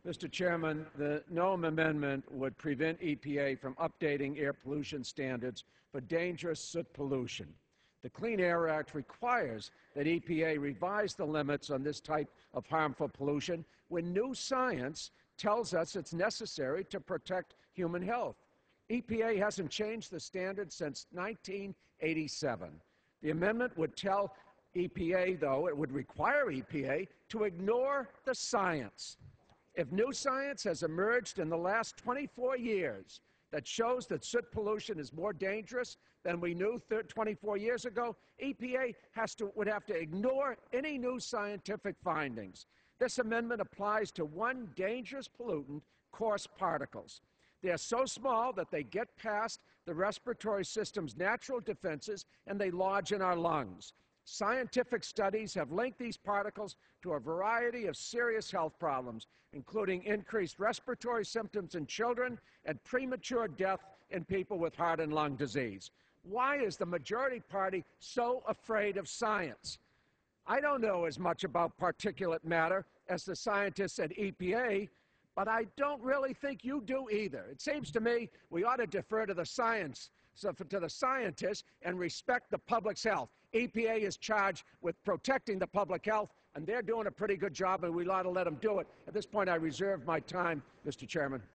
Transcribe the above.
Mr. Chairman, the Noam amendment would prevent EPA from updating air pollution standards for dangerous soot pollution. The Clean Air Act requires that EPA revise the limits on this type of harmful pollution when new science tells us it's necessary to protect human health. EPA hasn't changed the standard since 1987. The amendment would tell EPA, though, it would require EPA to ignore the science. If new science has emerged in the last 24 years that shows that soot pollution is more dangerous than we knew 24 years ago, EPA would have to ignore any new scientific findings. This amendment applies to one dangerous pollutant, coarse particles. They are so small that they get past the respiratory system's natural defenses and they lodge in our lungs. Scientific studies have linked these particles to a variety of serious health problems, including increased respiratory symptoms in children and premature death in people with heart and lung disease. Why is the majority party so afraid of science? I don't know as much about particulate matter as the scientists at EPA, but I don't really think you do either. It seems to me we ought to defer to the science, to the scientists, and respect the public's health. EPA is charged with protecting the public health, and they're doing a pretty good job, and we ought to let them do it. At this point, I reserve my time, Mr. Chairman.